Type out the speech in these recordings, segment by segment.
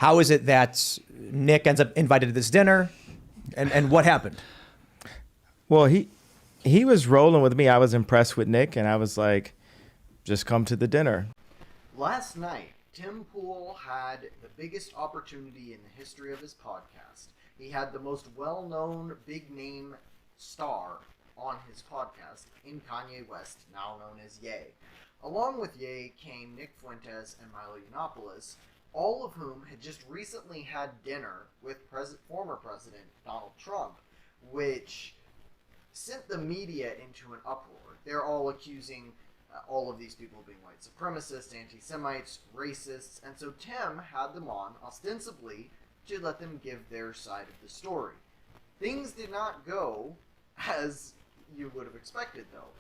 How is it that Nick ends up invited to this dinner, and what happened? Well, he was rolling with me. I was impressed with Nick, and I was like, just come to the dinner. Last night, Tim Pool had the biggest opportunity in the history of his podcast. He had the most well-known, big-name star on his podcast in Kanye West, now known as Ye. Along with Ye came Nick Fuentes and Milo Yiannopoulos, all of whom had just recently had dinner with former President Donald Trump, which sent the media into an uproar. They're all accusing all of these people of being white supremacists, anti-Semites, racists, and so Tim had them on, ostensibly, to let them give their side of the story. Things did not go as you would have expected, though.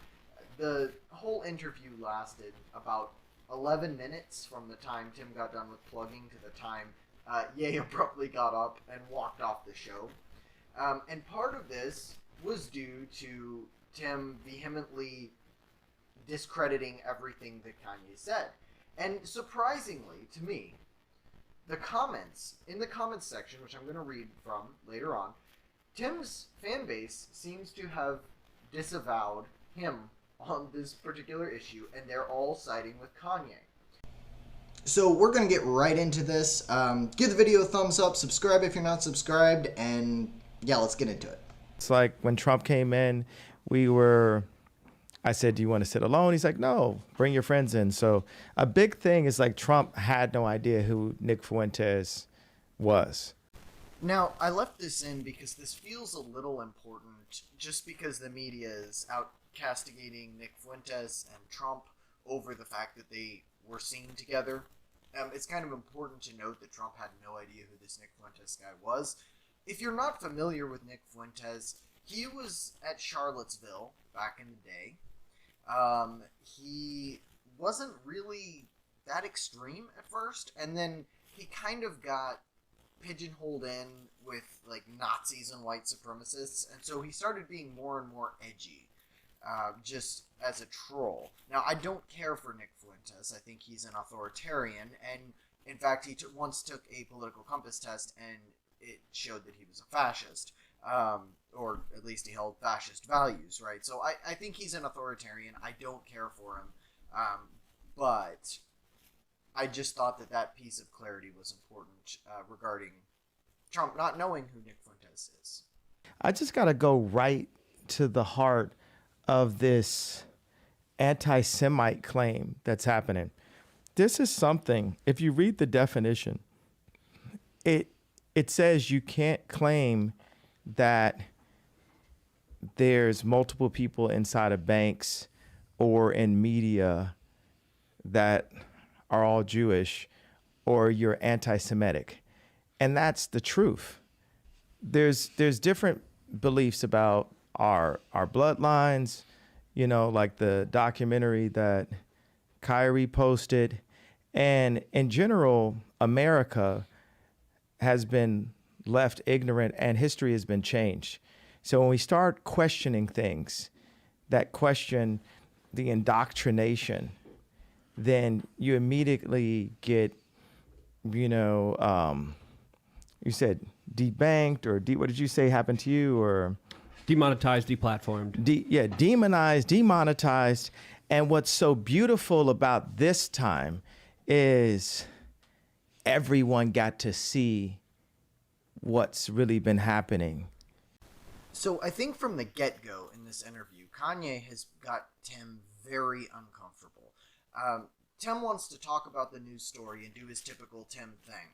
The whole interview lasted about 11 minutes from the time Tim got done with plugging to the time Ye abruptly got up and walked off the show. And part of this was due to Tim vehemently discrediting everything that Kanye said. And surprisingly, to me, in the comments section, which I'm going to read from later on, Tim's fan base seems to have disavowed him on this particular issue, and they're all siding with Kanye. So we're going to get right into this. Give the video a thumbs up, subscribe if you're not subscribed, and yeah, let's get into it. It's like when Trump came in, I said, do you want to sit alone? He's like, no, bring your friends in. So a big thing is like Trump had no idea who Nick Fuentes was. Now, I left this in because this feels a little important, just because the media is out castigating Nick Fuentes and Trump over the fact that they were seen together. It's kind of important to note that Trump had no idea who this Nick Fuentes guy was. If you're not familiar with Nick Fuentes, he was at Charlottesville back in the day. He wasn't really that extreme at first, and then he kind of got pigeonholed in with like Nazis and white supremacists, and so he started being more and more edgy, just as a troll. Now, I don't care for Nick Fuentes. I think he's an authoritarian, and in fact, he once took a political compass test, and it showed that he was a fascist. Or at least he held fascist values, right? So I think he's an authoritarian. I don't care for him. But I just thought that piece of clarity was important regarding Trump not knowing who Nick Fuentes is. I just got to go right to the heart of this anti-Semite claim that's happening. This is something, if you read the definition, it says you can't claim that there's multiple people inside of banks or in media that are all Jewish or you're anti-Semitic. And that's the truth. There's different beliefs about our bloodlines, you know, like the documentary that Kyrie posted. And in general, America has been left ignorant and history has been changed. So when we start questioning things that question the indoctrination, then you immediately get, you said debanked or what did you say happened to you? Or demonetized, deplatformed. Demonized, demonetized. And what's so beautiful about this time is everyone got to see what's really been happening. So I think from the get-go in this interview, Kanye has got Tim very uncomfortable. Tim wants to talk about the news story and do his typical Tim thing.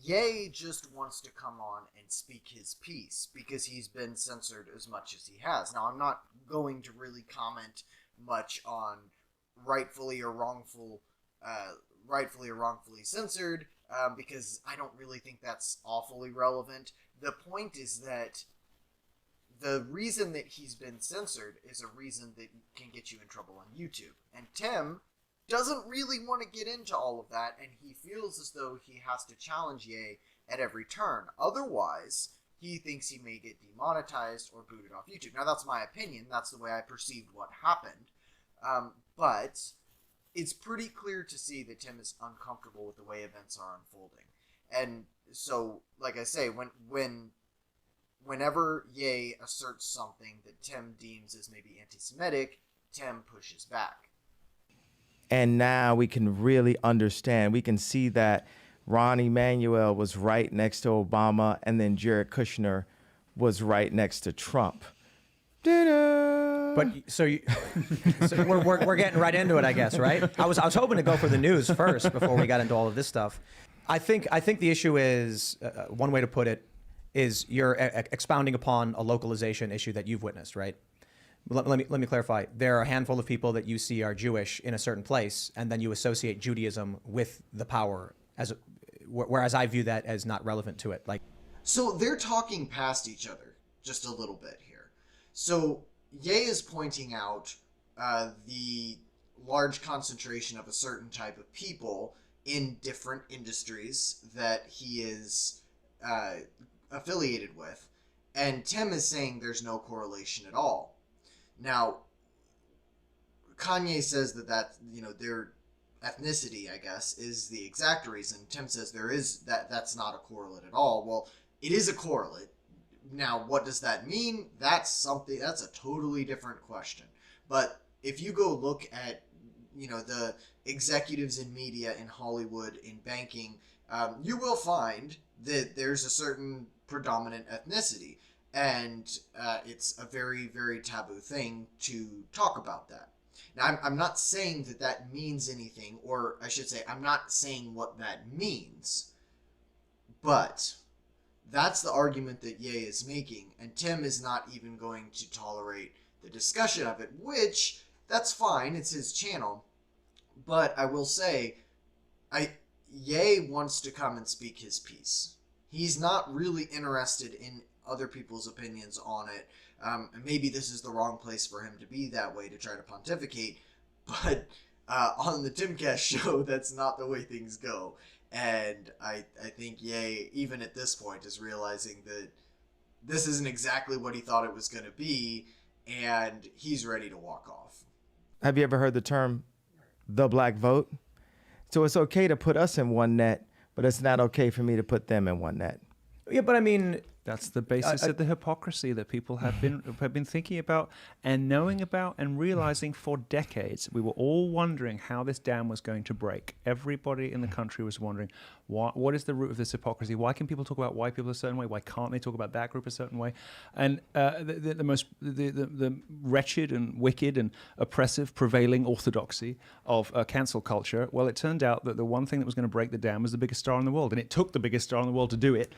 Ye just wants to come on and speak his piece because he's been censored as much as he has. Now, I'm not going to really comment much on rightfully or wrongfully censored because I don't really think that's awfully relevant. The point is that the reason that he's been censored is a reason that can get you in trouble on YouTube. And Tim doesn't really want to get into all of that, and he feels as though he has to challenge Ye at every turn. Otherwise, he thinks he may get demonetized or booted off YouTube. Now, that's my opinion. That's the way I perceived what happened. But it's pretty clear to see that Tim is uncomfortable with the way events are unfolding. And so, like I say, whenever Ye asserts something that Tim deems as maybe anti-Semitic, Tim pushes back. And now we can really understand. We can see that Ron Emanuel was right next to Obama, and then Jared Kushner was right next to Trump. Da-da. But so we're getting right into it, I guess, right? I was hoping to go for the news first before we got into all of this stuff. I think the issue is one way to put it is you're expounding upon a localization issue that you've witnessed, right? Let me clarify. There are a handful of people that you see are Jewish in a certain place, and then you associate Judaism with the power, whereas I view that as not relevant to it. Like, so they're talking past each other just a little bit here. So Ye is pointing out the large concentration of a certain type of people in different industries that he is affiliated with, and Tim is saying there's no correlation at all. Now, Kanye says that their ethnicity, I guess, is the exact reason. Tim says that's not a correlate at all. Well, it is a correlate. Now, what does that mean? That's a totally different question. But if you go look at, the executives in media, in Hollywood, in banking, you will find that there's a certain predominant ethnicity. And it's a very, very taboo thing to talk about that. Now, I'm not saying that means anything, or I should say, I'm not saying what that means. But that's the argument that Ye is making, and Tim is not even going to tolerate the discussion of it, which, that's fine, it's his channel. But I will say, Ye wants to come and speak his piece. He's not really interested in other people's opinions on it. And maybe this is the wrong place for him to be that way, to try to pontificate, but on the Timcast show, that's not the way things go. And I think Ye, even at this point, is realizing that this isn't exactly what he thought it was going to be, and he's ready to walk off. Have you ever heard the term, the black vote? So it's okay to put us in one net, but it's not okay for me to put them in one net. yeah, but I mean, That's the basis of the hypocrisy that people have been thinking about and knowing about and realizing for decades. We were all wondering how this dam was going to break. Everybody in the country was wondering, what is the root of this hypocrisy? Why can people talk about white people a certain way? Why can't they talk about that group a certain way? And the wretched and wicked and oppressive prevailing orthodoxy of cancel culture, well, it turned out that the one thing that was going to break the dam was the biggest star in the world, and it took the biggest star in the world to do it.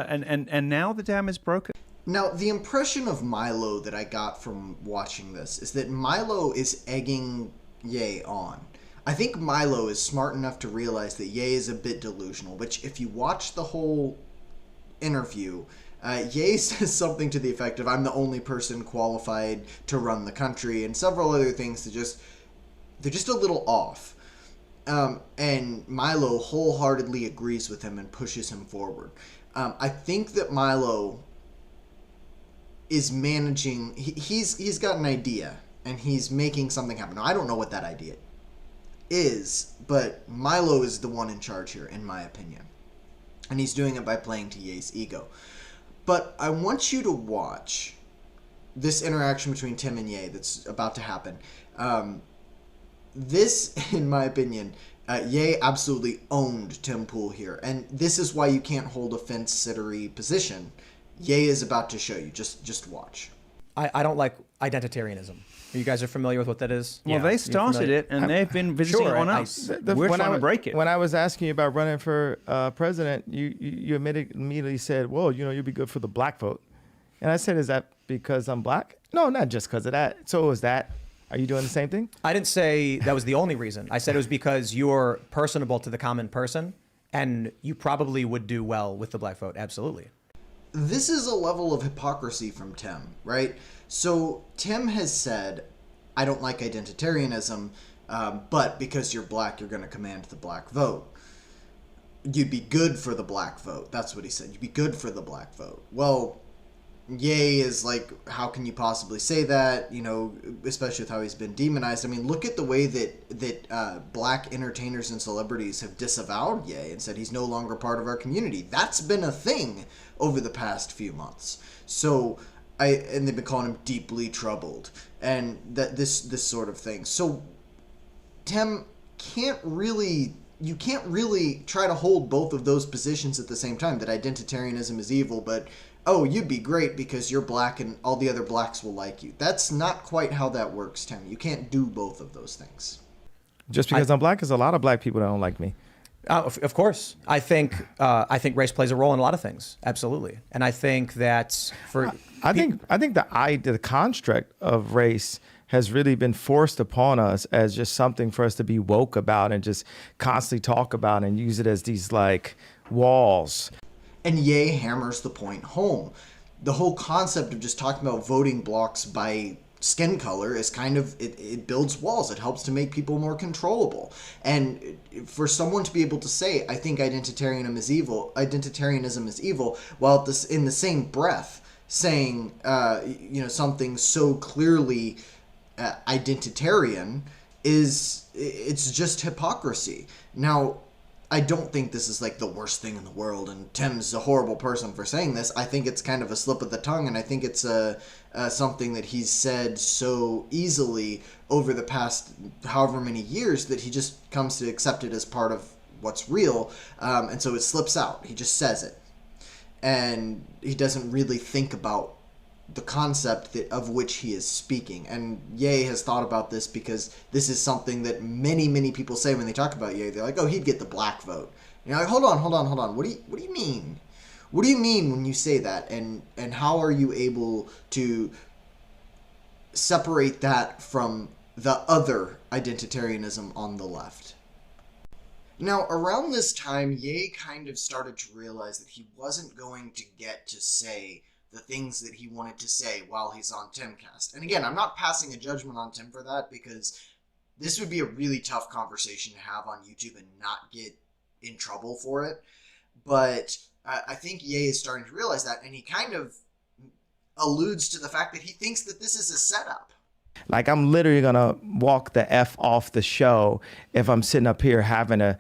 And now the dam is broken. Now, the impression of Milo that I got from watching this is that Milo is egging Ye on. I think Milo is smart enough to realize that Ye is a bit delusional, which if you watch the whole interview, Ye says something to the effect of, I'm the only person qualified to run the country, and several other things that they're just a little off. And Milo wholeheartedly agrees with him and pushes him forward. I think that Milo is managing. He's got an idea and he's making something happen. Now, I don't know what that idea is, but Milo is the one in charge here, in my opinion, and he's doing it by playing to Ye's ego. But I want you to watch this interaction between Tim and Ye that's about to happen. This, in my opinion, Ye absolutely owned Tim Pool here, and this is why you can't hold a fence-sittery position. Ye is about to show you. Just watch. I don't like identitarianism. You guys are familiar with what that is? Well, they started it, and they've been visiting on us. We're trying to break it. When I was asking you about running for president, you immediately said, well, you'd be good for the black vote. And I said, is that because I'm black? No, not just because of that. So is that... Are you doing the same thing? I didn't say that was the only reason. I said it was because you're personable to the common person, and you probably would do well with the black vote. Absolutely. This is a level of hypocrisy from Tim, right? So Tim has said, I don't like identitarianism, but because you're black, you're going to command the black vote. You'd be good for the black vote. That's what he said. You'd be good for the black vote. Well, Ye is like, how can you possibly say that? You know, especially with how he's been demonized. I mean, look at the way that black entertainers and celebrities have disavowed Ye and said he's no longer part of our community. That's been a thing over the past few months. So, and they've been calling him deeply troubled and this sort of thing. So, Tim you can't really try to hold both of those positions at the same time, that identitarianism is evil, but oh, you'd be great because you're black and all the other blacks will like you. That's not quite how that works, Tim. You can't do both of those things. Just because I'm black, there's a lot of black people that don't like me. Of course, I think race plays a role in a lot of things, absolutely, and I think that I think the construct of race has really been forced upon us as just something for us to be woke about and just constantly talk about and use it as these like walls. And Ye hammers the point home. The whole concept of just talking about voting blocks by skin color is kind of, it builds walls. It helps to make people more controllable. And for someone to be able to say, I think identitarianism is evil, while in the same breath saying, something so clearly identitarian it's just hypocrisy. Now, I don't think this is like the worst thing in the world, and Tim's a horrible person for saying this. I think it's kind of a slip of the tongue, and I think it's something that he's said so easily over the past however many years that he just comes to accept it as part of what's real, and so it slips out. He just says it, and he doesn't really think about the concept of which he is speaking. And Ye has thought about this because this is something that many, many people say when they talk about Ye. They're like, oh, he'd get the black vote. And you're like, hold on. What do you mean? What do you mean when you say that? And how are you able to separate that from the other identitarianism on the left? Now, around this time, Ye kind of started to realize that he wasn't going to get to say the things that he wanted to say while he's on Timcast. And again, I'm not passing a judgment on Tim for that, because this would be a really tough conversation to have on YouTube and not get in trouble for it. But I think Ye is starting to realize that, and he kind of alludes to the fact that he thinks that this is a setup. Like, I'm literally going to walk the F off the show if I'm sitting up here having to,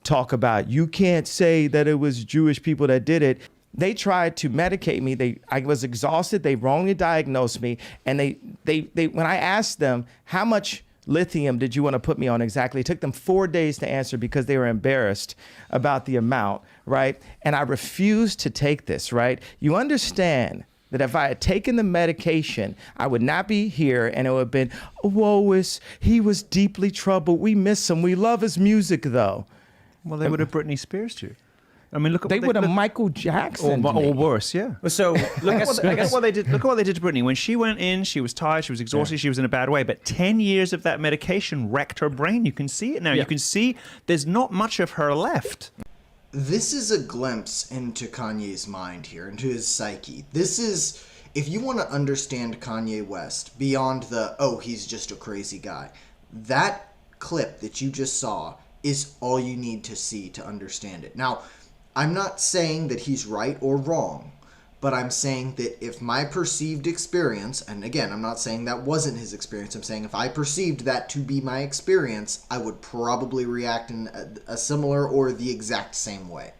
talk about, you can't say that it was Jewish people that did it. They tried to medicate me. I was exhausted. They wrongly diagnosed me. And they when I asked them, how much lithium did you want to put me on exactly? It took them 4 days to answer because they were embarrassed about the amount, right? And I refused to take this, right? You understand that if I had taken the medication, I would not be here, and it would have been, he was deeply troubled. We miss him. We love his music, though. Well, they would have Britney Spears you. I mean, look at they would have Michael Jackson or worse, yeah. So look at what they did. Look at what they did to Britney. When she went in, she was tired, she was exhausted, she was in a bad way. But 10 years of that medication wrecked her brain. You can see it now. Yeah. You can see there's not much of her left. This is a glimpse into Kanye's mind here, into his psyche. This is, if you want to understand Kanye West beyond he's just a crazy guy, that clip that you just saw is all you need to see to understand it. Now, I'm not saying that he's right or wrong, but I'm saying that if my perceived experience, and again, I'm not saying that wasn't his experience, I'm saying if I perceived that to be my experience, I would probably react in a similar or the exact same way.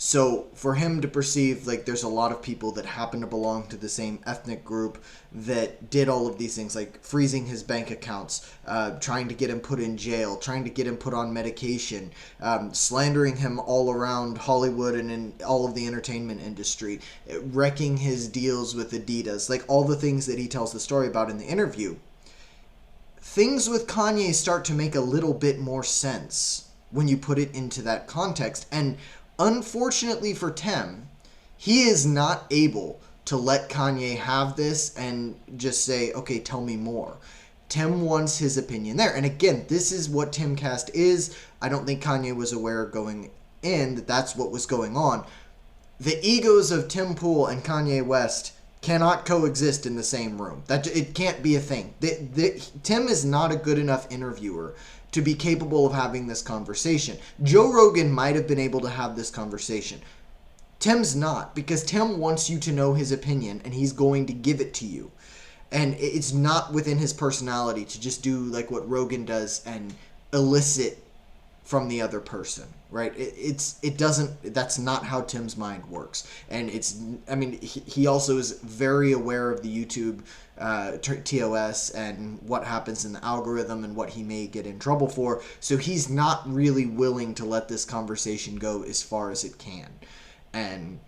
So for him to perceive like there's a lot of people that happen to belong to the same ethnic group that did all of these things, like freezing his bank accounts, trying to get him put in jail, trying to get him put on medication, slandering him all around Hollywood and in all of the entertainment industry, wrecking his deals with Adidas, like all the things that he tells the story about in the interview. Things with Kanye start to make a little bit more sense when you put it into that context. And unfortunately for Tim, he is not able to let Kanye have this and just say, okay, tell me more. Tim wants his opinion there. And again, this is what Timcast is. I don't think Kanye was aware going in that that's what was going on. The egos of Tim Pool and Kanye West cannot coexist in the same room. It can't be a thing. Tim is not a good enough interviewer to be capable of having this conversation. Joe Rogan might have been able to have this conversation. Tim's not, because Tim wants you to know his opinion, and he's going to give it to you. And it's not within his personality to just do like what Rogan does and elicit from the other person, right? That's not how Tim's mind works. And he also is very aware of the YouTube TOS and what happens in the algorithm and what he may get in trouble for. So he's not really willing to let this conversation go as far as it can. And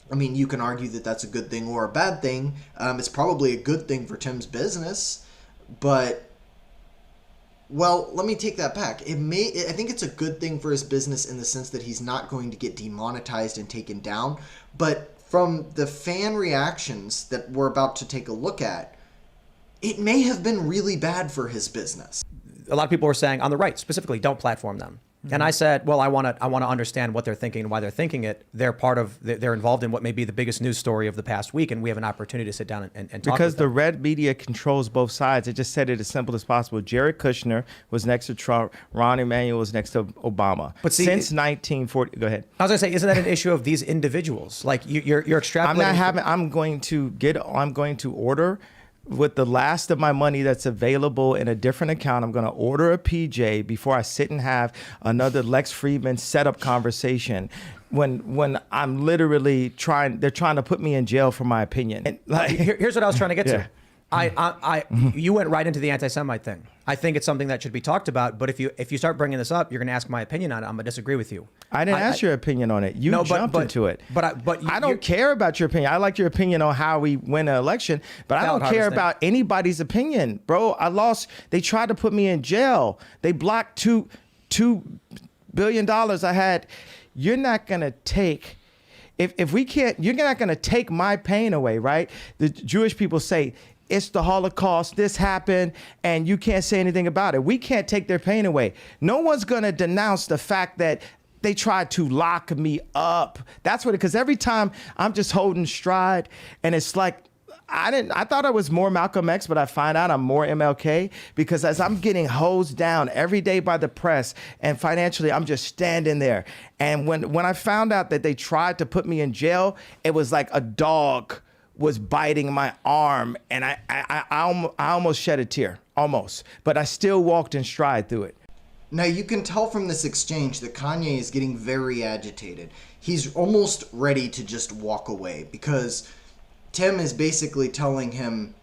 I mean, you can argue that that's a good thing or a bad thing. It's probably a good thing for Tim's business, but, well, let me take that back. I think it's a good thing for his business in the sense that he's not going to get demonetized and taken down. But from the fan reactions that we're about to take a look at, it may have been really bad for his business. A lot of people were saying on the right specifically, don't platform them. And I said, well, I want to understand what they're thinking and why they're thinking it. They're they're involved in what may be the biggest news story of the past week, and we have an opportunity to sit down and talk. Because with them. the red media controls both sides. It just said it as simple as possible. Jared Kushner was next to Trump. Ron Emanuel was next to Obama. But see, since 1940, go ahead. I was going to say, isn't that an issue of these individuals? Like you're extrapolating. I'm going to order. With the last of my money that's available in a different account, I'm going to order a PJ before I sit and have another Lex Friedman setup conversation. When I'm literally they're trying to put me in jail for my opinion. And here's what I was trying to get to. You went right into the anti-Semite thing. I think it's something that should be talked about. But if you start bringing this up, you're going to ask my opinion on it. I'm going to disagree with you. I didn't ask your opinion on it. You jumped into it. I don't care about your opinion. I like your opinion on how we win an election, but I don't care about anybody's opinion, bro. I lost. They tried to put me in jail. They blocked $2 billion I had. You're not going to take. If we can't, you're not going to take my pain away, right? The Jewish people say, it's the Holocaust, this happened, and you can't say anything about it. We can't take their pain away. No one's gonna denounce the fact that they tried to lock me up. That's what because every time I'm just holding stride, and it's like, I thought I was more Malcolm X, but I find out I'm more MLK because as I'm getting hosed down every day by the press and financially, I'm just standing there. And when I found out that they tried to put me in jail, it was like a dog was biting my arm, and I almost shed a tear, almost. But I still walked in stride through it. Now, you can tell from this exchange that Kanye is getting very agitated. He's almost ready to just walk away because Tim is basically telling him,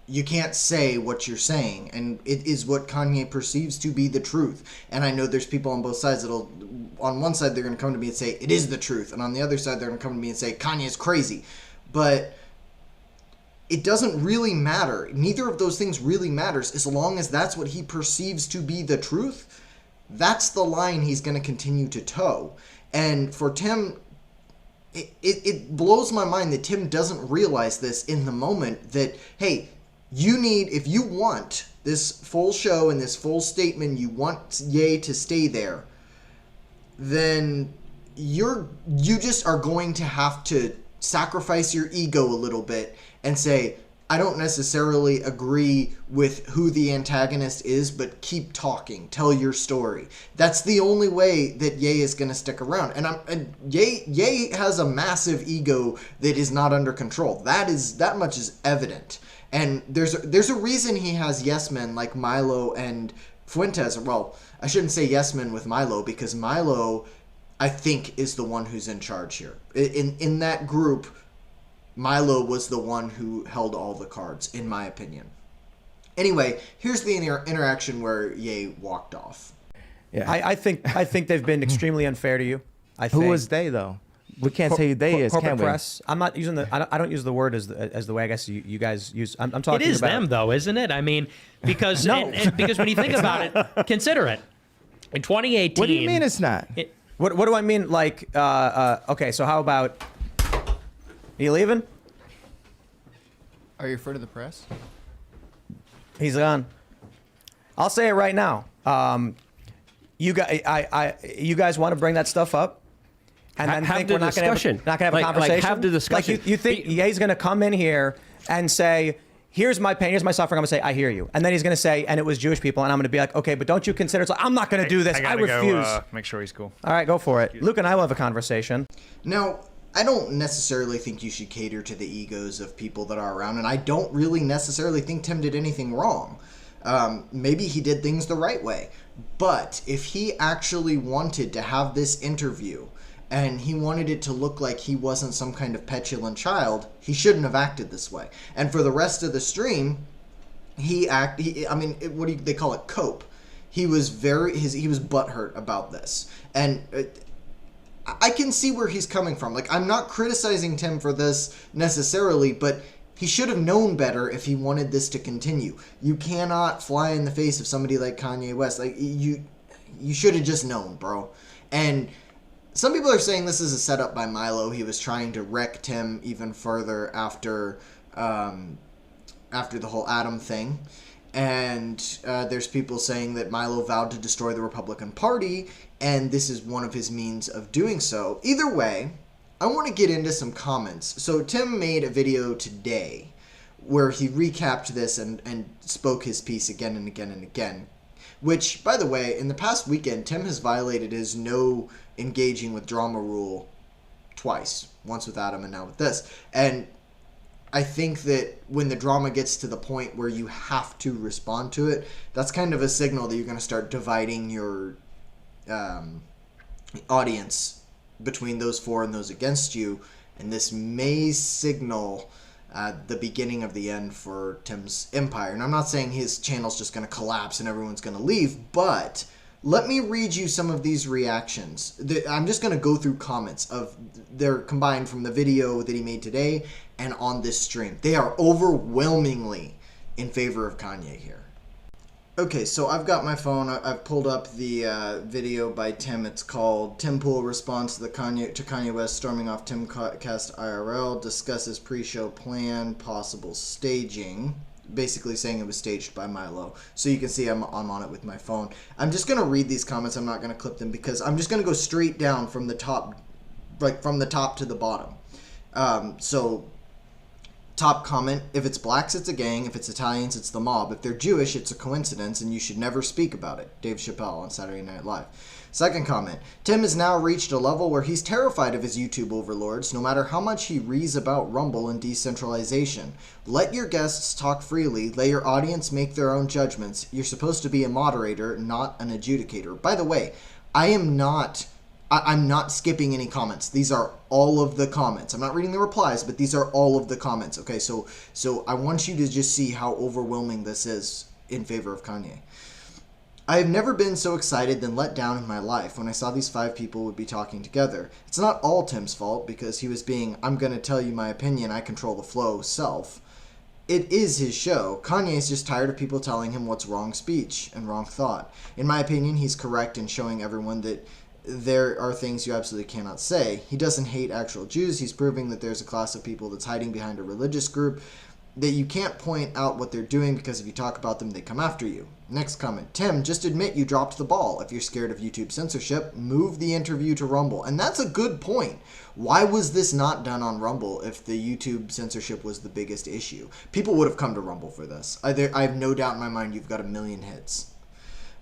you can't say what you're saying, and it is what Kanye perceives to be the truth. And I know there's people on both sides that'll, on one side, they're going to come to me and say, it is the truth. And on the other side, they're going to come to me and say, Kanye's crazy. But it doesn't really matter. Neither of those things really matters as long as that's what he perceives to be the truth. That's the line he's going to continue to toe. And for Tim, it blows my mind that Tim doesn't realize this in the moment that, hey, if you want this full show and this full statement, you want Ye to stay there, then you just are going to have to sacrifice your ego a little bit and say, I don't necessarily agree with who the antagonist is, but keep talking, tell your story. That's the only way that Ye is going to stick around. And Ye has a massive ego that is not under control. That much is evident. And there's a reason he has yes men like Milo and Fuentes. Well, I shouldn't say yes men with Milo because Milo, I think, is the one who's in charge here. In that group, Milo was the one who held all the cards, in my opinion. Anyway, here's the interaction where Ye walked off. Yeah, I think they've been extremely unfair to you. Who was they though? We can't say who they is, corporate can we? press. I'm not using I don't use the word as the way I guess you guys use. I'm talking about. It is them though, isn't it? I mean, because because when you think about it, consider it. In 2018. What do you mean it's not? What do I mean? Like, okay, so how about? Are you leaving? Are you referring to the press? He's gone. I'll say it right now. You guys want to bring that stuff up, and then think we're not going to have a conversation. Have the discussion. Like you think Ye's going to come in here and say, "Here's my pain, here's my suffering." I'm going to say, "I hear you," and then he's going to say, "And it was Jewish people," and I'm going to be like, "Okay, but don't you consider?" It's like, I'm not going to do this. I refuse. Make sure he's cool. All right, go for it. Luke and I will have a conversation. Now, I don't necessarily think you should cater to the egos of people that are around, and I don't really necessarily think Tim did anything wrong. Maybe he did things the right way. But if he actually wanted to have this interview and he wanted it to look like he wasn't some kind of petulant child, he shouldn't have acted this way. And for the rest of the stream, they call it cope. He was he was butthurt about this. And I can see where he's coming from. Like, I'm not criticizing Tim for this necessarily, but he should have known better if he wanted this to continue. You cannot fly in the face of somebody like Kanye West. Like, you should have just known, bro. And some people are saying this is a setup by Milo. He was trying to wreck Tim even further after the whole Adam thing. And there's people saying that Milo vowed to destroy the Republican Party, and this is one of his means of doing so. Either way, I want to get into some comments. So Tim made a video today where he recapped this and spoke his piece again and again and again. Which, by the way, in the past weekend, Tim has violated his no engaging with drama rule twice. Once with Adam and now with this. And I think that when the drama gets to the point where you have to respond to it, that's kind of a signal that you're going to start dividing your audience between those for and those against you, and this may signal the beginning of the end for Tim's empire. And I'm not saying his channel's just going to collapse and everyone's going to leave, but let me read you some of these reactions. I'm just going to go through comments of they're combined from the video that he made today and on this stream. They are overwhelmingly in favor of Kanye here. Okay, so I've got my phone. I've pulled up the video by Tim. It's called "Tim Pool Response to Kanye West Storming Off Timcast IRL, Discusses Pre-Show Plan, Possible Staging." Basically saying it was staged by Milo. So you can see I'm on it with my phone. I'm just going to read these comments. I'm not going to clip them because I'm just going to go straight down from the top, like from the top to the bottom. So top comment: if it's blacks, it's a gang. If it's Italians, it's the mob. If they're Jewish, it's a coincidence, and you should never speak about it. Dave Chappelle on Saturday Night Live. Second comment: Tim has now reached a level where he's terrified of his YouTube overlords, no matter how much he reads about Rumble and decentralization. Let your guests talk freely. Let your audience make their own judgments. You're supposed to be a moderator, not an adjudicator. By the way, I'm not skipping any comments. These are all of the comments. I'm not reading the replies, but these are all of the comments. Okay, so I want you to just see how overwhelming this is in favor of Kanye. I have never been so excited than let down in my life when I saw these 5 people would be talking together. It's not all Tim's fault because he was being, I'm going to tell you my opinion, I control the flow, self. It is his show. Kanye's just tired of people telling him what's wrong speech and wrong thought. In my opinion, he's correct in showing everyone that there are things you absolutely cannot say. He doesn't hate actual Jews. He's proving that there's a class of people that's hiding behind a religious group that you can't point out what they're doing because if you talk about them, they come after you. Next comment: Tim, just admit you dropped the ball. If you're scared of YouTube censorship, move the interview to Rumble. And that's a good point. Why was this not done on Rumble if the YouTube censorship was the biggest issue? People would have come to Rumble for this. I have no doubt in my mind you've got 1 million hits.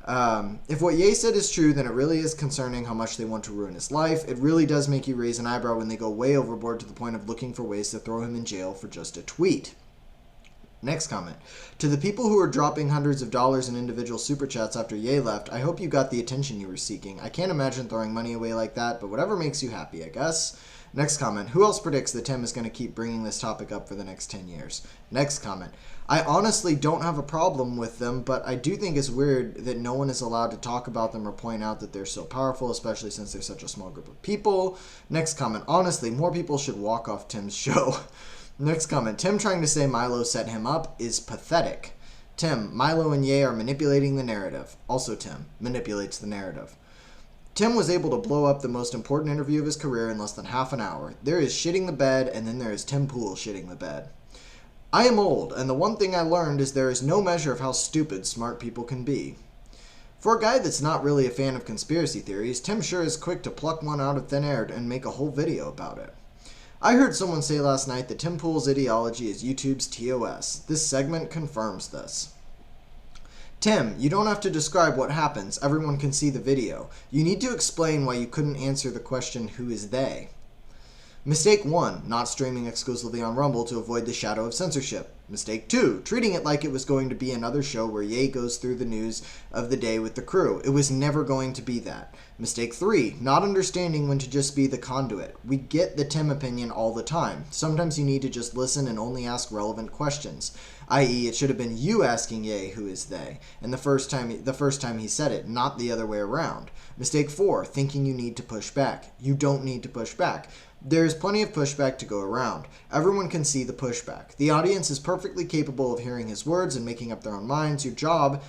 If what Ye said is true, then it really is concerning how much they want to ruin his life. It really does make you raise an eyebrow when they go way overboard to the point of looking for ways to throw him in jail for just a tweet. Next comment: to the people who are dropping hundreds of dollars in individual super chats after Ye left, I hope you got the attention you were seeking. I can't imagine throwing money away like that, but whatever makes you happy, I guess. Next comment: who else predicts that Tim is going to keep bringing this topic up for the next 10 years? Next comment: I honestly don't have a problem with them, but I do think it's weird that no one is allowed to talk about them or point out that they're so powerful, especially since they're such a small group of people. Next comment: honestly, more people should walk off Tim's show. Next comment: Tim trying to say Milo set him up is pathetic. Tim: Milo and Ye are manipulating the narrative. Also Tim manipulates the narrative. Tim was able to blow up the most important interview of his career in less than half an hour. There is shitting the bed, and then there is Tim Pool shitting the bed. I am old, and the one thing I learned is there is no measure of how stupid smart people can be. For a guy that's not really a fan of conspiracy theories, Tim sure is quick to pluck one out of thin air and make a whole video about it. I heard someone say last night that Tim Pool's ideology is YouTube's TOS. This segment confirms this. Tim, you don't have to describe what happens. Everyone can see the video. You need to explain why you couldn't answer the question, who is they? Mistake 1, not streaming exclusively on Rumble to avoid the shadow of censorship. Mistake 2, treating it like it was going to be another show where Ye goes through the news of the day with the crew. It was never going to be that. Mistake 3, not understanding when to just be the conduit. We get the Tim opinion all the time. Sometimes you need to just listen and only ask relevant questions. I.e., it should have been you asking Ye who is they, and the first time he said it, not the other way around. Mistake 4, thinking you need to push back. You don't need to push back. There's plenty of pushback to go around. Everyone can see the pushback. The audience is perfectly capable of hearing his words and making up their own minds. Your job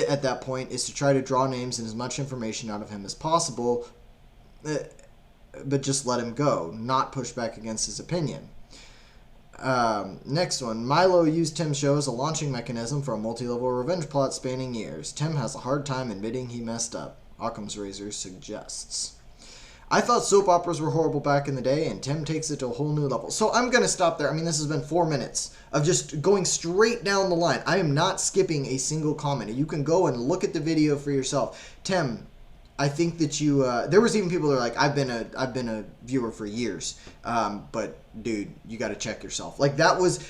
at that point is to try to draw names and as much information out of him as possible, but just let him go, not push back against his opinion. Next one. Milo used Tim's show as a launching mechanism for a multi-level revenge plot spanning years. Tim has a hard time admitting he messed up. Occam's Razor suggests. I thought soap operas were horrible back in the day, and Tim takes it to a whole new level. So I'm going to stop there. I mean, this has been 4 minutes of just going straight down the line. I am not skipping a single comment. You can go and look at the video for yourself. Tim, I think that you... there was even people that are like, I've been a viewer for years, but dude, you got to check yourself. Like that was...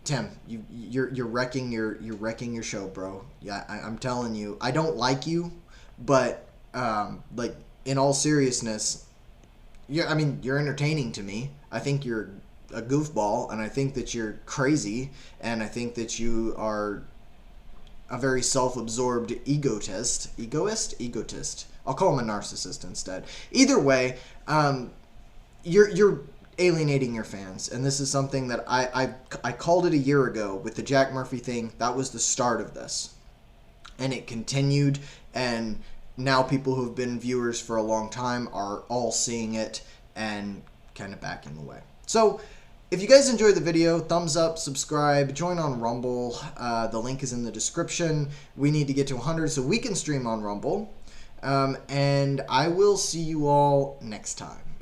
Tim, you're wrecking your show, bro. Yeah, I'm telling you. I don't like you, but like... in all seriousness, you're entertaining to me. I think you're a goofball, and I think that you're crazy, and I think that you are a very self-absorbed egotist. I'll call him a narcissist instead. Either way, you're alienating your fans, and this is something that I called it a year ago with the Jack Murphy thing. That was the start of this, and it continued, and now people who've been viewers for a long time are all seeing it and kind of backing away. So if you guys enjoyed the video, thumbs up, subscribe, join on Rumble. The link is in the description. We need to get to 100 so we can stream on Rumble. And I will see you all next time.